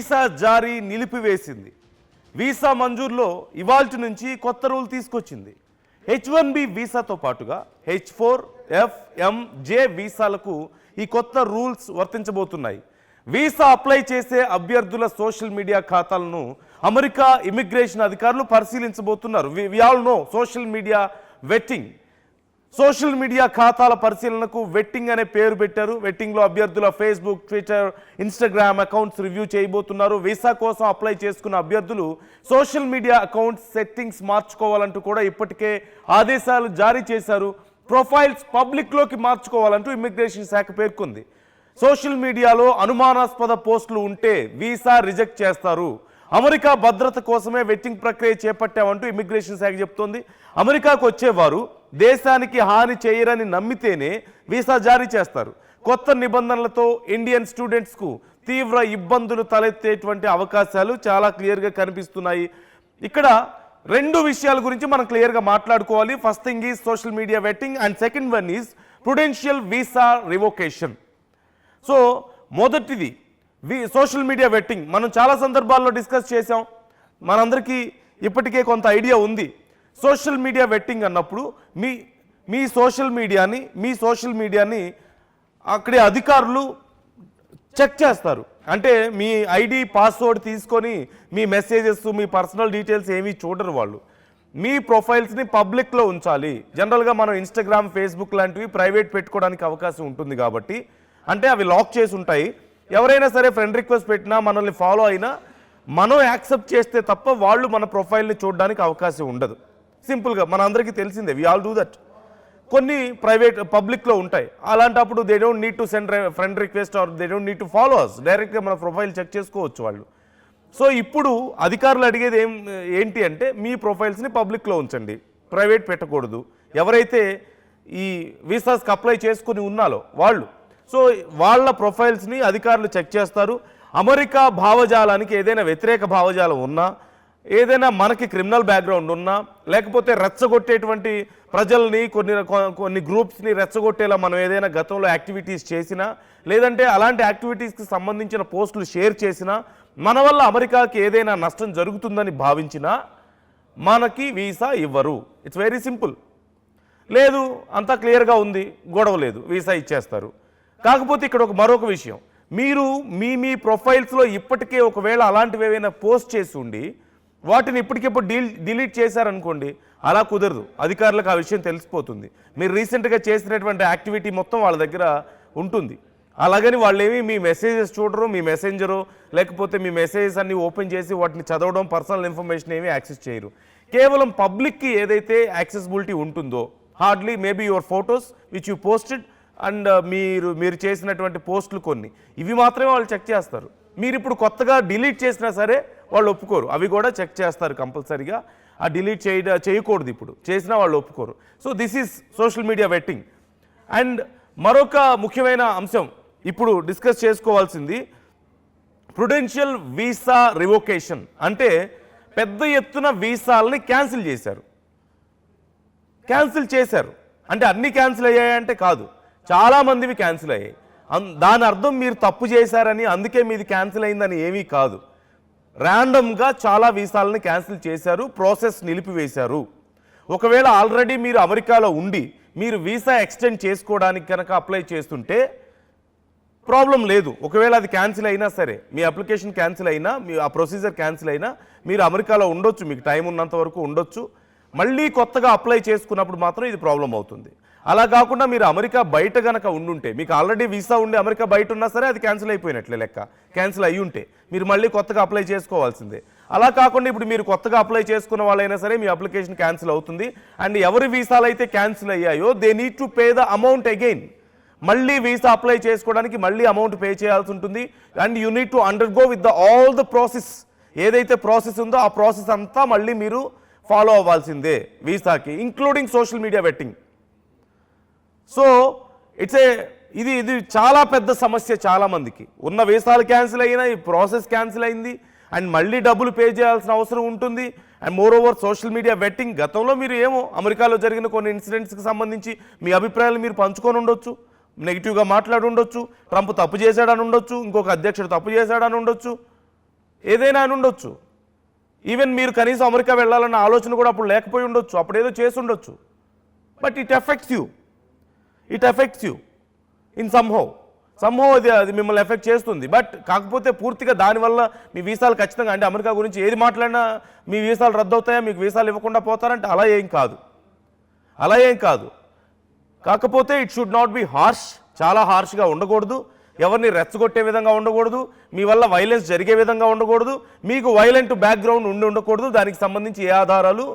Visa జారీ నిలిపివేసింది. Visa మంజూరులో ఇవాల్టి నుంచి కొత్త రూల్ తీసుకొచ్చింది. H1B వీసాతో పాటుగా H4, F, M, J వీసాలకు ఈ కొత్త రూల్స్ వర్తించబోతున్నాయి. వీసా అప్లై చేసే అభ్యర్థుల సోషల్ మీడియా ఖాతాలను అమెరికా ఇమిగ్రేషన్ అధికారులు పరిశీలించబోతున్నారు. We all know social media vetting. Social media ఖాతాల పరిశీలనకు వెట్టింగ్ అనే పేరు పెట్టారు. వెట్టింగ్లో అభ్యర్థుల Facebook, Twitter, Instagram accounts review చేయబోతున్నారు. వీసా కోసం అప్లై చేసుకున్న అభ్యర్థులు సోషల్ మీడియా అకౌంట్స్ సెట్టింగ్స్ మార్చుకోవాలంటూ కూడా ఇప్పటికే ఆదేశాలు జారీ చేశారు. ప్రొఫైల్స్ పబ్లిక్లోకి మార్చుకోవాలంటూ ఇమిగ్రేషన్ శాఖ పేర్కొంది. సోషల్ మీడియాలో అనుమానాస్పద పోస్టులు ఉంటే వీసా రిజెక్ట్ చేస్తారు. అమెరికా భద్రత కోసమే వెట్టింగ్ ప్రక్రియ చేపట్టామంటూ ఇమిగ్రేషన్ శాఖ చెప్తోంది. అమెరికాకు వచ్చేవారు దేశానికి హాని చేయరని నమ్మితేనే వీసా జారీ చేస్తారు. కొత్త నిబంధనలతో ఇండియన్ స్టూడెంట్స్కు తీవ్ర ఇబ్బందులు తలెత్తేటువంటి అవకాశాలు చాలా క్లియర్గా కనిపిస్తున్నాయి. ఇక్కడ రెండు విషయాల గురించి మనం క్లియర్గా మాట్లాడుకోవాలి. First thing is social media vetting and second one is Prudential visa revocation. So మొదటిది సోషల్ మీడియా వెట్టింగ్ మనం చాలా సందర్భాల్లో డిస్కస్ చేసాం. మనందరికీ ఇప్పటికే కొంత ఐడియా ఉంది. సోషల్ మీడియా వెట్టింగ్ అన్నప్పుడు మీ సోషల్ మీడియాని అక్కడే అధికారులు చెక్ చేస్తారు. అంటే మీ ఐడి పాస్వర్డ్ తీసుకొని మీ మెసేజెస్, మీ పర్సనల్ డీటెయిల్స్ ఏమీ చూడరు వాళ్ళు. మీ ప్రొఫైల్స్ని పబ్లిక్లో ఉంచాలి. జనరల్గా మనం ఇన్స్టాగ్రామ్, ఫేస్బుక్ లాంటివి ప్రైవేట్ పెట్టుకోవడానికి అవకాశం ఉంటుంది కాబట్టి, అంటే అవి లాక్ చేసి ఉంటాయి. ఎవరైనా సరే ఫ్రెండ్ రిక్వెస్ట్ పెట్టినా, మనల్ని ఫాలో అయినా మనం యాక్సెప్ట్ చేస్తే తప్ప వాళ్ళు మన ప్రొఫైల్ని చూడడానికి అవకాశం ఉండదు. సింపుల్గా మన అందరికీ తెలిసిందే, వి ఆల్ డూ దట్. కొన్ని ప్రైవేట్ పబ్లిక్లో ఉంటాయి. అలాంటప్పుడు they don't need to send friend request or they don't need to follow us. డైరెక్ట్గా మన ప్రొఫైల్ చెక్ చేసుకోవచ్చు వాళ్ళు. సో ఇప్పుడు అధికారులు అడిగేది ఏంటి అంటే మీ ప్రొఫైల్స్ని పబ్లిక్లో ఉంచండి, ప్రైవేట్ పెట్టకూడదు. ఎవరైతే ఈ వీసాస్కి అప్లై చేసుకుని ఉన్నారో వాళ్ళు, సో వాళ్ళ ప్రొఫైల్స్ని అధికారులు చెక్ చేస్తారు. అమెరికా భావజాలానికి ఏదైనా వ్యతిరేక భావజాలం ఉన్నా, ఏదైనా మనకి క్రిమినల్ బ్యాక్గ్రౌండ్ ఉన్నా, లేకపోతే రెచ్చగొట్టేటువంటి ప్రజల్ని కొన్ని గ్రూప్స్ని రెచ్చగొట్టేలా మనం ఏదైనా గతంలో యాక్టివిటీస్ చేసినా, లేదంటే అలాంటి యాక్టివిటీస్కి సంబంధించిన పోస్టులు షేర్ చేసినా, మన వల్ల అమెరికాకి ఏదైనా నష్టం జరుగుతుందని భావించినా మనకి వీసా ఇవ్వరు. It's very simple. లేదు అంతా క్లియర్గా ఉంది, గొడవ లేదు, వీసా ఇచ్చేస్తారు. కాకపోతే ఇక్కడ మరొక విషయం, మీరు మీ ప్రొఫైల్స్లో ఇప్పటికే ఒకవేళ అలాంటివి ఏవైనా పోస్ట్ చేసి ఉండి వాటిని ఇప్పటికిప్పుడు డిలీట్ చేశారనుకోండి, అలా కుదరదు. అధికారులకు ఆ విషయం తెలిసిపోతుంది. మీరు రీసెంట్గా చేసినటువంటి యాక్టివిటీ మొత్తం వాళ్ళ దగ్గర ఉంటుంది. అలాగని వాళ్ళు ఏమి మీ మెసేజెస్ చూడరు, మీ మెసెంజరు లేకపోతే మీ మెసేజెస్ అన్ని ఓపెన్ చేసి వాటిని చదవడం, పర్సనల్ ఇన్ఫర్మేషన్ ఏమీ యాక్సెస్ చేయరు. కేవలం పబ్లిక్కి ఏదైతే యాక్సెసిబిలిటీ ఉంటుందో, hardly maybe your photos which you posted and మీరు చేసినటువంటి పోస్టులు కొన్ని, ఇవి మాత్రమే వాళ్ళు చెక్ చేస్తారు. మీరు ఇప్పుడు కొత్తగా డిలీట్ చేసినా సరే వాళ్ళు ఒప్పుకోరు. అవి కూడా చెక్ చేస్తారు కంపల్సరీగా. ఆ డిలీట్ చేయకూడదు, ఇప్పుడు చేసినా వాళ్ళు ఒప్పుకోరు. So this is social media vetting. And మరొక ముఖ్యమైన అంశం ఇప్పుడు డిస్కస్ చేసుకోవాల్సింది ప్రుడెన్షియల్ వీసా రివోకేషన్. అంటే పెద్ద ఎత్తున వీసాలని క్యాన్సిల్ చేశారు. అంటే అన్ని క్యాన్సిల్ అయ్యాయంటే కాదు, చాలామందివి క్యాన్సిల్ అయ్యాయి. దాని అర్థం మీరు తప్పు చేశారని, అందుకే మీది క్యాన్సిల్ అయిందని ఏమీ కాదు. ర్యాండమ్గా చాలా వీసాలని క్యాన్సిల్ చేశారు, ప్రాసెస్ నిలిపివేశారు. ఒకవేళ ఆల్రెడీ మీరు అమెరికాలో ఉండి మీరు వీసా ఎక్స్టెండ్ చేసుకోవడానికి కనుక అప్లై చేస్తుంటే ప్రాబ్లం లేదు. ఒకవేళ అది క్యాన్సిల్ అయినా సరే, మీ అప్లికేషన్ క్యాన్సిల్ అయినా, మీ ఆ ప్రొసీజర్ క్యాన్సిల్ అయినా మీరు అమెరికాలో ఉండొచ్చు, మీకు టైం ఉన్నంత వరకు ఉండొచ్చు. మళ్ళీ కొత్తగా అప్లై చేసుకున్నప్పుడు మాత్రం ఇది ప్రాబ్లం అవుతుంది. అలా కాకుండా మీరు అమెరికా బయట కనుక ఉండుంటే, మీకు ఆల్రెడీ వీసా ఉండి అమెరికా బయట ఉన్నా సరే అది క్యాన్సిల్ అయిపోయినట్లే లెక్క. క్యాన్సిల్ అయ్యి ఉంటే మీరు మళ్ళీ కొత్తగా అప్లై చేసుకోవాల్సిందే. అలా కాకుండా ఇప్పుడు మీరు కొత్తగా అప్లై చేసుకున్న వాళ్ళైనా సరే మీ అప్లికేషన్ క్యాన్సిల్ అవుతుంది. అండ్ ఎవరి వీసాలు అయితే క్యాన్సిల్ అయ్యాయో they need to pay the amount again. మళ్ళీ వీసా అప్లై చేసుకోవడానికి మళ్ళీ అమౌంట్ పే చేయాల్సి ఉంటుంది. And you need to undergo with all the process. ఏదైతే ప్రాసెస్ ఉందో ఆ ప్రాసెస్ అంతా మళ్ళీ మీరు ఫాలో అవ్వాల్సిందే వీసాకి, including social media vetting. So ఇది చాలా పెద్ద సమస్య. చాలామందికి ఉన్న వీసాలు క్యాన్సిల్ అయినా, ఈ ప్రాసెస్ క్యాన్సిల్ అయింది, అండ్ మళ్ళీ డబ్బులు పే చేయాల్సిన అవసరం ఉంటుంది. And more over social media vetting. గతంలో మీరు అమెరికాలో జరిగిన కొన్ని ఇన్సిడెంట్స్కి సంబంధించి మీ అభిప్రాయాలు మీరు పంచుకొని ఉండొచ్చు, నెగిటివ్గా మాట్లాడి ఉండొచ్చు, ట్రంప్ తప్పు చేశాడని ఉండొచ్చు, ఇంకొక అధ్యక్షుడు తప్పు చేశాడని ఉండొచ్చు. ఏదైనా అని ఉండొచ్చు. ఈవెన్ మీరు కనీసం అమెరికా వెళ్ళాలన్న ఆలోచన కూడా అప్పుడు లేకపోయి ఉండొచ్చు, అప్పుడు ఏదో చేసి ఉండొచ్చు. But it effects you in somehow అది మిమ్మల్ని ఎఫెక్ట్ చేస్తుంది. బట్ కాకపోతే పూర్తిగా దానివల్ల మీ వీసాలు ఖచ్చితంగా, అంటే అమెరికా గురించి ఏది మాట్లాడినా మీ వీసాలు రద్దు అవుతాయా, మీకు వీసాలు ఇవ్వకుండా పోతారంటే అలా ఏం కాదు. కాకపోతే it should not be harsh, చాలా హార్ష్గా ఉండకూడదు, ఎవరిని రెచ్చగొట్టే విధంగా ఉండకూడదు, మీ వల్ల వైలెన్స్ జరిగే విధంగా ఉండకూడదు, మీకు వైలెంట్ బ్యాక్గ్రౌండ్ ఉండకూడదు, దానికి సంబంధించి ఏ ఆధారాలు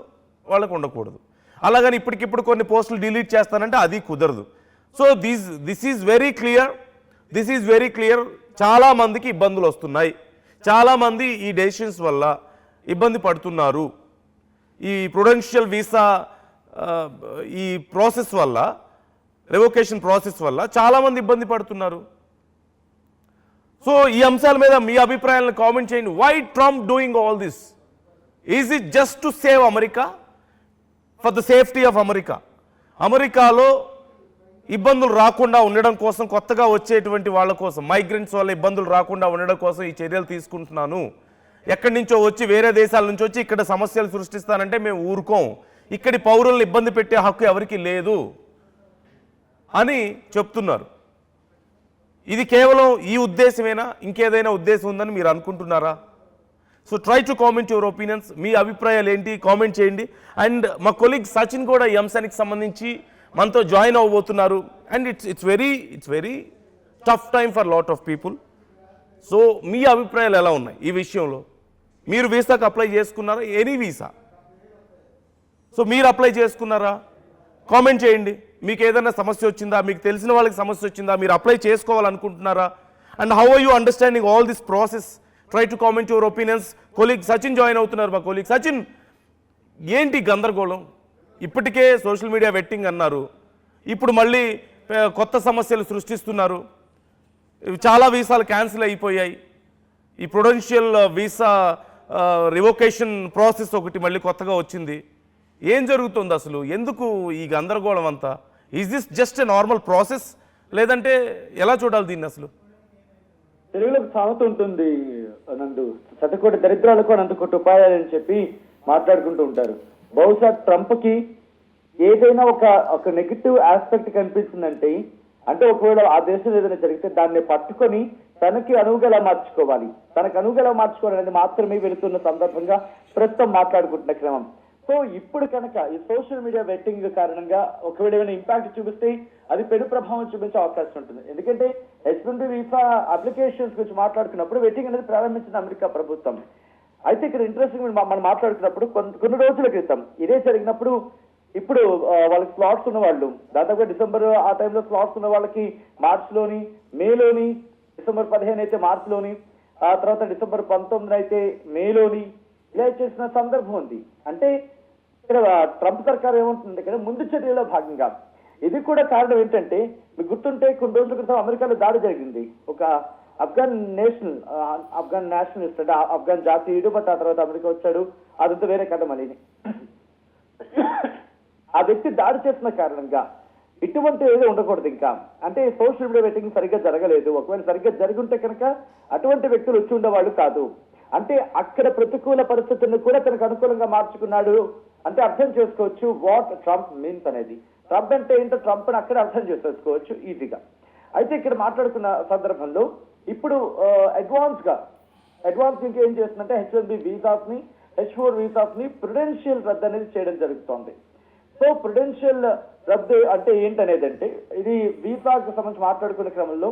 వాళ్ళకు ఉండకూడదు. అలాగని ఇప్పటికిప్పుడు కొన్ని పోస్టులు డిలీట్ చేస్తానంటే అది కుదరదు. So this is very clear. చాలామందికి ఇబ్బందులు వస్తున్నాయి, చాలామంది ఈ డెసిషన్స్ వల్ల ఇబ్బంది పడుతున్నారు. ఈ ప్రుడెన్షియల్ వీసా ఈ ప్రాసెస్ వల్ల, రివోకేషన్ ప్రాసెస్ వల్ల చాలామంది ఇబ్బంది పడుతున్నారు. సో ఈ అంశాల మీద మీ అభిప్రాయాలను కామెంట్ చేయండి. Why Trump doing all this? Is it just to save America, for the safety of America? అమెరికాలో ఇబ్బందులు రాకుండా ఉండడం కోసం, కొత్తగా వచ్చేటువంటి వాళ్ళ కోసం, మైగ్రెంట్స్ వల్ల ఇబ్బందులు రాకుండా ఉండడం కోసం ఈ చర్యలు తీసుకుంటున్నాను, ఎక్కడి నుంచో వచ్చి వేరే దేశాల నుంచి వచ్చి ఇక్కడ సమస్యలు సృష్టిస్తానంటే మేము ఊరుకోం, ఇక్కడి పౌరులను ఇబ్బంది పెట్టే హక్కు ఎవరికి లేదు అని చెప్తున్నారు. ఇది కేవలం ఈ ఉద్దేశమేనా, ఇంకేదైనా ఉద్దేశం ఉందని మీరు అనుకుంటున్నారా? So try to comment your opinions. మీ అభిప్రాయాలు ఏంటి కామెంట్ చేయండి. అండ్ మా కొలీగ్ సచిన్ కూడా ఈ అంశానికి సంబంధించి మనతో జాయిన్ అవ్వబోతున్నారు. And it's very tough time for lot of people. So మీ అభిప్రాయాలు ఎలా ఉన్నాయి ఈ విషయంలో? మీరు వీసాకు అప్లై చేసుకున్నారా? Any visa? సో మీరు అప్లై చేసుకున్నారా? కామెంట్ చేయండి. మీకు ఏదైనా సమస్య వచ్చిందా, మీకు తెలిసిన వాళ్ళకి సమస్య వచ్చిందా, మీరు అప్లై చేసుకోవాలనుకుంటున్నారా? And how are you understanding all this process? Try to comment your opinions. Colleague Sachin join అవుతున్నారు. మా కొలీగ్ సచిన్, ఏంటి గందరగోళం? ఇప్పటికే సోషల్ మీడియా వెట్టింగ్ అన్నారు, ఇప్పుడు మళ్ళీ కొత్త సమస్యలు సృష్టిస్తున్నారు. చాలా వీసాలు క్యాన్సిల్ అయిపోయాయి. ఈ ప్రుడెన్షియల్ వీసా రివోకేషన్ ప్రాసెస్ ఒకటి మళ్ళీ కొత్తగా వచ్చింది. ఏం జరుగుతుంది అసలు? ఎందుకు ఈ గందరగోళం అంతా? Is this just a normal process, లేదంటే ఎలా చూడాలి దీన్ని అసలు? తెలుగులో సామెత ఉంటుంది నందు, శతకోటి దరిద్రాలకు అనంతకోటి ఉపాయాలని చెప్పి మాట్లాడుకుంటూ ఉంటారు. బహుశా ట్రంప్ కి ఏదైనా ఒక నెగిటివ్ ఆస్పెక్ట్ కనిపిస్తుందంటే, అంటే ఒకవేళ ఆ దేశంలో ఏదైనా జరిగితే దాన్ని పట్టుకొని తనకి అనువుగా మార్చుకోవాలి, తనకు అనువుగా మార్చుకోవాలనేది మాత్రమే వెళుతున్న సందర్భంగా ప్రస్తుతం మాట్లాడుకుంటున్న క్రమం. సో ఇప్పుడు కనుక ఈ సోషల్ మీడియా వెట్టింగ్ కారణంగా ఒకవేళ ఏమైనా ఇంపాక్ట్ చూపిస్తే అది పెను ప్రభావం చూపించే అవకాశం ఉంటుంది. ఎందుకంటే H-1B వీసా అప్లికేషన్స్ గురించి మాట్లాడుకున్నప్పుడు వెట్టింగ్ అనేది ప్రారంభించిన అమెరికా ప్రభుత్వం. అయితే ఇక్కడ ఇంట్రెస్టింగ్ మనం మాట్లాడుకున్నప్పుడు కొన్ని రోజుల క్రితం ఇదే జరిగినప్పుడు, ఇప్పుడు వాళ్ళకి స్లాట్స్ ఉన్న వాళ్ళు దాదాపుగా డిసెంబర్ ఆ టైంలో స్లాట్స్ ఉన్న వాళ్ళకి మార్చిలోని, మేలోని, డిసెంబర్ 15 అయితే మార్చిలోని, ఆ తర్వాత డిసెంబర్ 19 అయితే మేలోని ఇలా చేసిన సందర్భం ఉంది. అంటే ఇక్కడ ట్రంప్ సర్కార్ ఏమంటుంది, ఇక్కడ ముందు చర్యలో భాగంగా ఇది కూడా కారణం ఏంటంటే, మీకు గుర్తుంటే కొన్ని రోజుల క్రితం అమెరికాలో దాడి జరిగింది. ఒక ఆఫ్ఘన్ నేషనలిస్ట్ అంటే ఆఫ్ఘన్ జాతీయుడు, బట్ ఆ తర్వాత అమెరికా వచ్చాడు, అదంతా వేరే కథ మళ్ళీ. ఆ వ్యక్తి దాడి చేసిన కారణంగా ఇటువంటి ఏదో ఉండకూడదు ఇంకా. అంటే సోషల్ మీడియా వెట్టింగ్ సరిగ్గా జరగలేదు. ఒకవేళ సరిగ్గా జరిగి ఉంటే కనుక అటువంటి వ్యక్తులు వచ్చి ఉండేవాళ్ళు కాదు. అంటే అక్కడ ప్రతికూల పరిస్థితులను కూడా తనకు అనుకూలంగా మార్చుకున్నాడు అంటే అర్థం చేసుకోవచ్చు వాట్ ట్రంప్ మీన్స్ అనేది. ట్రంప్ అంటే ఏంటో ట్రంప్ అని అక్కడ అర్థం చేసుకోవచ్చు ఈజీగా. అయితే ఇక్కడ మాట్లాడుకున్న సందర్భంలో ఇప్పుడు అడ్వాన్స్ ఇంకేం చేస్తుందంటే H-1B వీసాస్ ని, H-4 వీసాస్ ని ప్రుడెన్షియల్ రద్దు అనేది చేయడం జరుగుతోంది. సో ప్రుడెన్షియల్ రద్దు అంటే ఏంటనేది అంటే, ఇది వీసాకు సంబంధించి మాట్లాడుకునే క్రమంలో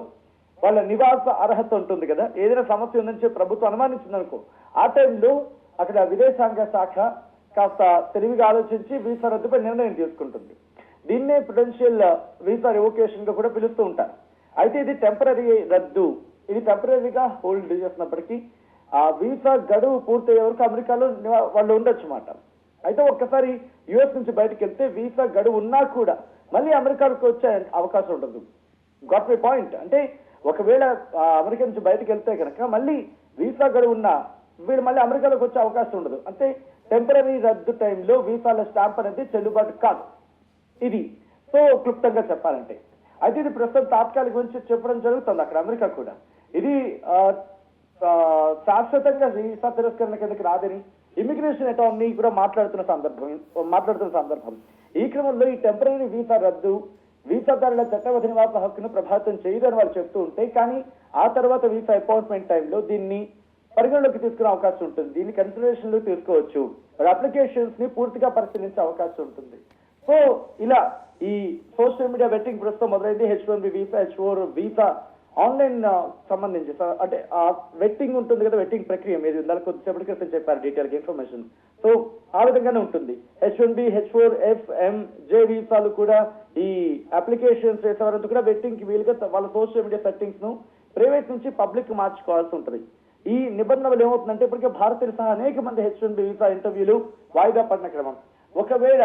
వాళ్ళ నివాస అర్హత ఉంటుంది కదా, ఏదైనా సమస్య ఉందని చెప్పి ప్రభుత్వం అనుమానించింది అనుకో, ఆ టైంలో అక్కడ విదేశాంగ శాఖ కాస్త తెలివిగా ఆలోచించి వీసా రద్దుపై నిర్ణయం తీసుకుంటుంది. దీన్నే ప్రుడెన్షియల్ వీసా రివోకేషన్ గా కూడా పిలుస్తూ ఉంటారు. అయితే ఇది టెంపరీ రద్దు, ఇది టెంపరీగా హోల్డ్ చేసినప్పటికీ ఆ వీసా గడువు పూర్తయ్యే వరకు అమెరికాలో వాళ్ళు ఉండొచ్చు అన్నమాట. అయితే ఒక్కసారి యుఎస్ నుంచి బయటకు వెళ్తే వీసా గడువు ఉన్నా కూడా మళ్ళీ అమెరికాకు వచ్చే అవకాశం ఉండదు. Got my point? అంటే ఒకవేళ అమెరికా నుంచి బయటకు వెళ్తే కనుక మళ్ళీ వీసా గడువు ఉన్నా వీళ్ళు మళ్ళీ అమెరికాలోకి వచ్చే అవకాశం ఉండదు. అంటే టెంపరీ రద్దు టైంలో వీసాల స్టాంప్ అనేది చెల్లుబాటు కాదు. ఇది సో క్లుప్తంగా చెప్పాలంటే. అయితే ఇది ప్రస్తుతం తాత్కాలిక గురించి చెప్పడం జరుగుతుంది అక్కడ అమెరికా కూడా. ఇది శాశ్వతంగా వీసా తిరస్కరణ కిందకి రాదని ఇమిగ్రేషన్ అటార్నీ కూడా మాట్లాడుతున్న సందర్భం ఈ క్రమంలో ఈ టెంపరీ వీసా రద్దు వీసాదారుల చట్టబద్ధ నివాస హక్కును ప్రభావితం చేయదని వాళ్ళు చెప్తూ ఉంటే, కానీ ఆ తర్వాత వీసా అపాయింట్మెంట్ టైంలో దీన్ని పరిగణలోకి తీసుకునే అవకాశం ఉంటుంది, దీన్ని కన్సిడరేషన్ లో తీసుకోవచ్చు, అప్లికేషన్స్ ని పూర్తిగా పరిశీలించే అవకాశం ఉంటుంది. సో ఇలా ఈ సోషల్ మీడియా వెట్టింగ్ ప్రస్తుతం మొదలైంది. H1B visa, H4 visa online సంబంధించి అంటే ఆ వెట్టింగ్ ఉంటుంది కదా, వెట్టింగ్ ప్రక్రియ మీరు ఇందాక కొద్దిసేపటి క్రితం చెప్పారు డీటెయిల్ ఇన్ఫర్మేషన్. సో ఆ విధంగానే ఉంటుంది. H1B, H4, F, M, J వీసాలు కూడా ఈ అప్లికేషన్స్ వేసేవారంతా కూడా వెట్టింగ్ కి వీలుగా వాళ్ళ సోషల్ మీడియా సెట్టింగ్స్ ను ప్రైవేట్ నుంచి పబ్లిక్ మార్చుకోవాల్సి ఉంటుంది. ఈ నిబంధనలు ఏమవుతుందంటే ఇప్పటికే భారతీయులు సహా అనేక మంది H1B వీసా ఇంటర్వ్యూలు వాయిదా పడిన క్రమం. ఒకవేళ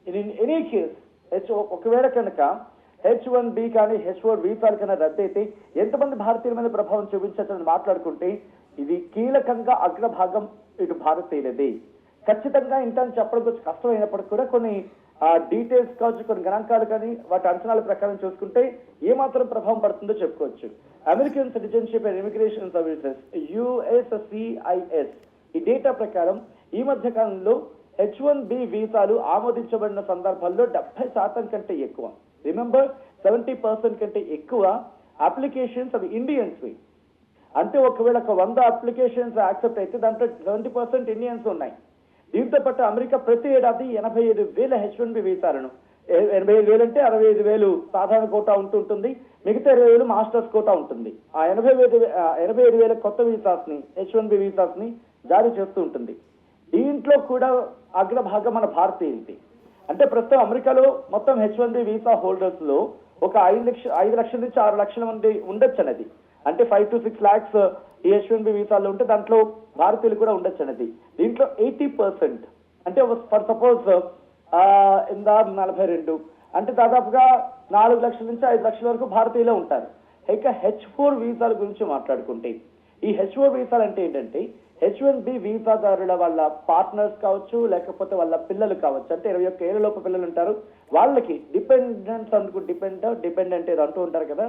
ఇన్ ఎనీ కేస్ ఒకవేళ కనుక H1B కానీ H4 వీసాలు కన్నా రద్దయితే ఎంతమంది భారతీయుల మీద ప్రభావం చూపించని మాట్లాడుకుంటే ఇది కీలకంగా అగ్రభాగం ఇటు భారతీయులది. ఖచ్చితంగా ఇంటర్ని చెప్పడం కొంచెం కష్టమైనప్పటికీ కూడా కొన్ని డీటెయిల్స్ కావచ్చు, కొన్ని గణాంకాలు కానీ వాటి అంచనాల ప్రకారం చూసుకుంటే ఏమాత్రం ప్రభావం పడుతుందో చెప్పుకోవచ్చు. American citizenship and immigration services USCIS ఈ డేటా ప్రకారం ఈ మధ్య కాలంలో H1B వీసాలు ఆమోదించబడిన సందర్భాల్లో 70% కంటే ఎక్కువ, రిమెంబర్ 70% కంటే ఎక్కువ అప్లికేషన్స్ అవి ఇండియన్స్. అంటే ఒకవేళ 100 అప్లికేషన్స్ యాక్సెప్ట్ అయితే దాంట్లో 70% ఇండియన్స్ ఉన్నాయి. దీంతో పాటు అమెరికా ప్రతి ఏడాది 85,000 H1B వీసాలను, 85,000 అంటే 65,000 సాధారణ కోటా ఉంటుంటుంది, మిగతా 20,000 మాస్టర్స్ కోటా ఉంటుంది. ఆ 85,000 కొత్త వీసాస్ ని H1B వీసాస్ ని జారీ చేస్తూ ఉంటుంది. దీంట్లో కూడా అగ్రభాగం మన భారతీయులది. అంటే ప్రస్తుతం అమెరికాలో మొత్తం H1B వీసా హోల్డర్స్ లో ఒక 5 లక్షల నుంచి 6 లక్షల మంది ఉండొచ్చు అనేది. అంటే 5 to 6 lakhs ఈ H1B వీసాల్లో ఉంటే దాంట్లో భారతీయులు కూడా ఉండొచ్చు అనేది. దీంట్లో 80% అంటే ఫర్ సపోజ్ 42 అంటే దాదాపుగా 4 లక్షల నుంచి 5 లక్షల వరకు భారతీయులే ఉంటారు. ఇక H4 వీసాల గురించి మాట్లాడుకుంటే ఈ H4 వీసాలు అంటే ఏంటంటే H1B వీసాదారుల వాళ్ళ పార్ట్నర్స్ కావచ్చు, లేకపోతే వాళ్ళ పిల్లలు కావచ్చు, అంటే 21 ఏళ్ల లోపు పిల్లలు ఉంటారు, వాళ్ళకి డిపెండెంట్స్ అందుకు డిపెండెంట్ ఏదో అంటూ ఉంటారు కదా,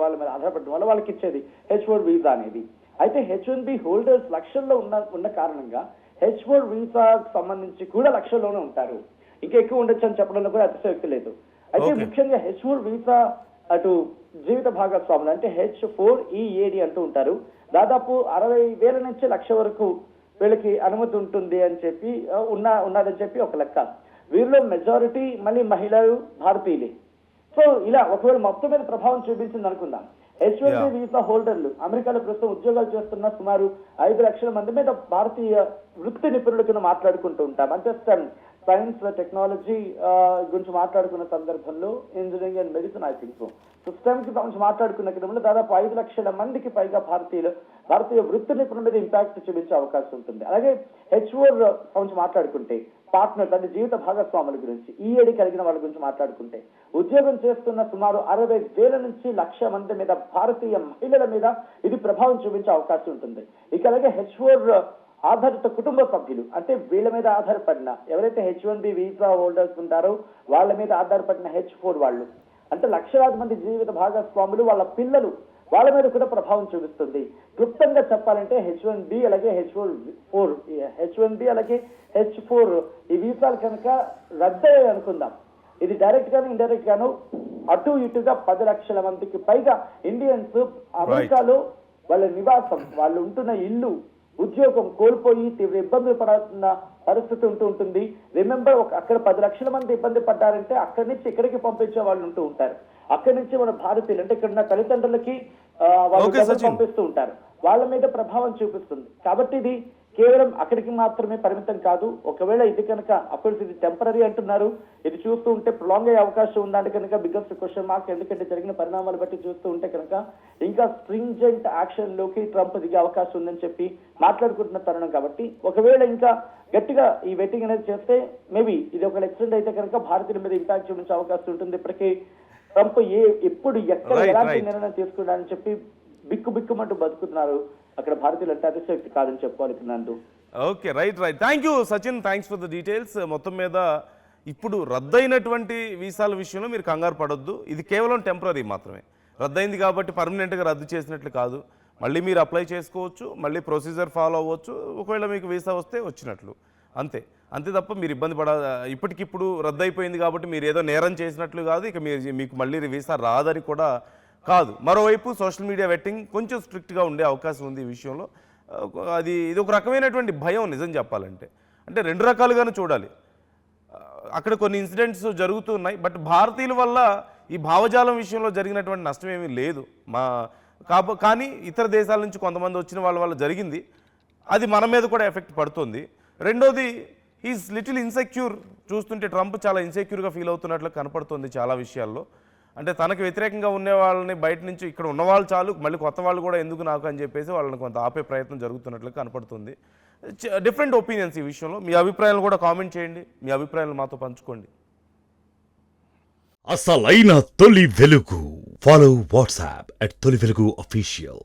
వాళ్ళ మీద ఆధారపడడం వల్ల వాళ్ళకి ఇచ్చేది H4 వీసా అనేది. అయితే H1B హోల్డర్స్ లక్షల్లో ఉన్న కారణంగా H4 వీసాకు సంబంధించి కూడా లక్షల్లోనే ఉంటారు. ఇంకా ఎక్కువ ఉండొచ్చు అని చెప్పడంలో కూడా అతిశయోక్తి లేదు. అయితే ముఖ్యంగా H4 వీసా అటు జీవిత భాగస్వాములు అంటే H4EAD అంటూ ఉంటారు. దాదాపు 60,000 నుంచి 1,00,000 వరకు వీళ్ళకి అనుమతి ఉంటుంది అని చెప్పి ఉన్నదని చెప్పి ఒక లెక్క. వీరిలో మెజారిటీ మళ్ళీ మహిళలు, భారతీయులే. సో ఇలా ఒకవేళ మొత్తం మీద ప్రభావం చూపించింది అనుకుందాం. H1B వీసా హోల్డర్లు అమెరికాలో ప్రస్తుతం ఉద్యోగాలు చేస్తున్న సుమారు 5 లక్షల మంది మీద భారతీయ వృత్తి నిపుణుల కింద మాట్లాడుకుంటూ ఉంటాం. అంటే సైన్స్, టెక్నాలజీ గురించి మాట్లాడుకున్న సందర్భంలో engineering and medicine I think system కి సంబంధించి మాట్లాడుకున్న క్రమంలో దాదాపు 5 లక్షల మందికి పైగా భారతీయ వృత్తి నిపుణుల మీద ఇంపాక్ట్ చూపించే అవకాశం ఉంటుంది. అలాగే H4 గురించి మాట్లాడుకుంటే పార్ట్నర్స్ అంటే జీవిత భాగస్వాముల గురించి, EAD కలిగిన వాళ్ళ గురించి మాట్లాడుకుంటే ఉద్యోగం చేస్తున్న సుమారు 60,000 నుంచి 1,00,000 మంది మీద భారతీయ మహిళల మీద ఇది ప్రభావం చూపించే అవకాశం ఉంటుంది. ఇక అలాగే H4 ఆధారిత కుటుంబ సభ్యులు అంటే వీళ్ళ మీద ఆధారపడిన ఎవరైతే H1B వీసా హోల్డర్స్ ఉంటారో వాళ్ళ మీద ఆధారపడిన H4 వాళ్ళు అంటే లక్షలాది మంది జీవిత భాగస్వాములు, వాళ్ళ పిల్లలు, వాళ్ళ మీద కూడా ప్రభావం చూపిస్తుంది. క్లుప్తంగా చెప్పాలంటే H1B అలాగే H1B అలాగే H4 ఈ వీసాలు కనుక రద్దయ్యాయి అనుకుందాం, ఇది డైరెక్ట్ గాను ఇండైరెక్ట్ గాను అటు ఇటుగా 10 లక్షల మందికి పైగా ఇండియన్స్ అమెరికాలో వాళ్ళ నివాసం, వాళ్ళు ఉంటున్న ఇల్లు, ఉద్యోగం కోల్పోయి తీవ్ర ఇబ్బందులు పడాల్సిన పరిస్థితి ఉంటుంది. రిమెంబర్ అక్కడ 10 లక్షల మంది ఇబ్బంది పడ్డారంటే అక్కడి నుంచి ఇక్కడికి పంపించే వాళ్ళు ఉంటూ ఉంటారు. అక్కడి నుంచి మన భారతీయులు అంటే ఇక్కడ ఉన్న తల్లిదండ్రులకి వాళ్ళు పంపిస్తూ ఉంటారు, వాళ్ళ మీద ప్రభావం చూపిస్తుంది. కాబట్టి ఇది కేవలం అక్కడికి మాత్రమే పరిమితం కాదు. ఒకవేళ ఇది కనుక అఫ్కోర్స్ ఇది టెంపరీ అంటున్నారు, ఇది చూస్తూ ఉంటే ప్రొలాంగ్ అయ్యే అవకాశం ఉందంటే కనుక బిగ్గెస్ట్ క్వశ్చన్ మార్క్. ఎందుకంటే జరిగిన పరిణామాలు బట్టి చూస్తూ ఉంటే కనుక ఇంకా స్ట్రింజెంట్ యాక్షన్ లోకి ట్రంప్ దిగే అవకాశం ఉందని చెప్పి మాట్లాడుకుంటున్న తరుణం. కాబట్టి ఒకవేళ ఇంకా గట్టిగా ఈ వెట్టింగ్ అనేది చేస్తే మేబీ ఇది ఒక ఎక్స్టెండ్ అయితే కనుక భారతీయుల మీద ఇంపాక్ట్ చూపించే అవకాశం ఉంటుంది. ఇప్పటికీ ట్రంప్ ఎప్పుడు ఎక్కడ ఎలాంటి నిర్ణయం తీసుకున్నారని చెప్పి బిక్కుమంటూ బతుకుతున్నారు అక్కడ భారతీయులు అంటే అతిశక్తి కాదని చెప్పుకోవాలి నందు. Okay, right. Thank you Sachin, thanks for the details. మొత్తం మీద ఇప్పుడు రద్దయినటువంటి వీసాల విషయంలో మీరు కంగారు పడొద్దు, ఇది కేవలం టెంపరీ మాత్రమే. రద్దయింది కాబట్టి పర్మనెంట్గా రద్దు చేసినట్లు కాదు. మళ్ళీ మీరు అప్లై చేసుకోవచ్చు, మళ్ళీ ప్రొసీజర్ ఫాలో అవ్వచ్చు. ఒకవేళ మీకు వీసా వస్తే వచ్చినట్లు, అంతే తప్ప మీరు ఇబ్బంది ఇప్పటికిప్పుడు రద్దయిపోయింది కాబట్టి మీరు ఏదో నేరం చేసినట్లు కాదు, ఇక మీకు మళ్ళీ వీసా రాదని కూడా కాదు. మరోవైపు సోషల్ మీడియా వెట్టింగ్ కొంచెం స్ట్రిక్ట్గా ఉండే అవకాశం ఉంది ఈ విషయంలో. ఇది ఒక రకమైనటువంటి భయం నిజం చెప్పాలంటే. అంటే రెండు రకాలుగానే చూడాలి. అక్కడ కొన్ని ఇన్సిడెంట్స్ జరుగుతున్నాయి, బట్ భారతీయుల వల్ల ఈ భావజాలం విషయంలో జరిగినటువంటి నష్టం ఏమీ లేదు. కానీ ఇతర దేశాల నుంచి కొంతమంది వచ్చిన వాళ్ళ వల్ల జరిగింది, అది మన మీద కూడా ఎఫెక్ట్ పడుతుంది. రెండోది, ఈజ్ లిటిల్ ఇన్సెక్యూర్. చూస్తుంటే ట్రంప్ చాలా ఇన్సెక్యూర్గా ఫీల్ అవుతున్నట్లు కనపడుతుంది చాలా విషయాల్లో. అంటే తనకు వ్యతిరేకంగా ఉండే వాళ్ళని బయట నుంచి ఇక్కడ ఉన్నవాళ్ళు చాలు, మళ్ళీ కొత్త వాళ్ళు కూడా ఎందుకు నాకు అని చెప్పేసి వాళ్ళని కొంత ఆపే ప్రయత్నం జరుగుతున్నట్లు కనపడుతుంది. డిఫరెంట్ ఒపీనియన్స్ ఈ విషయంలో. మీ అభిప్రాయాలు కూడా కామెంట్ చేయండి, మీ అభిప్రాయాలు మాతో పంచుకోండి. అసలైన తొలి వెలుగు. ఫాలో వాట్సాప్ @తొలి వెలుగు official.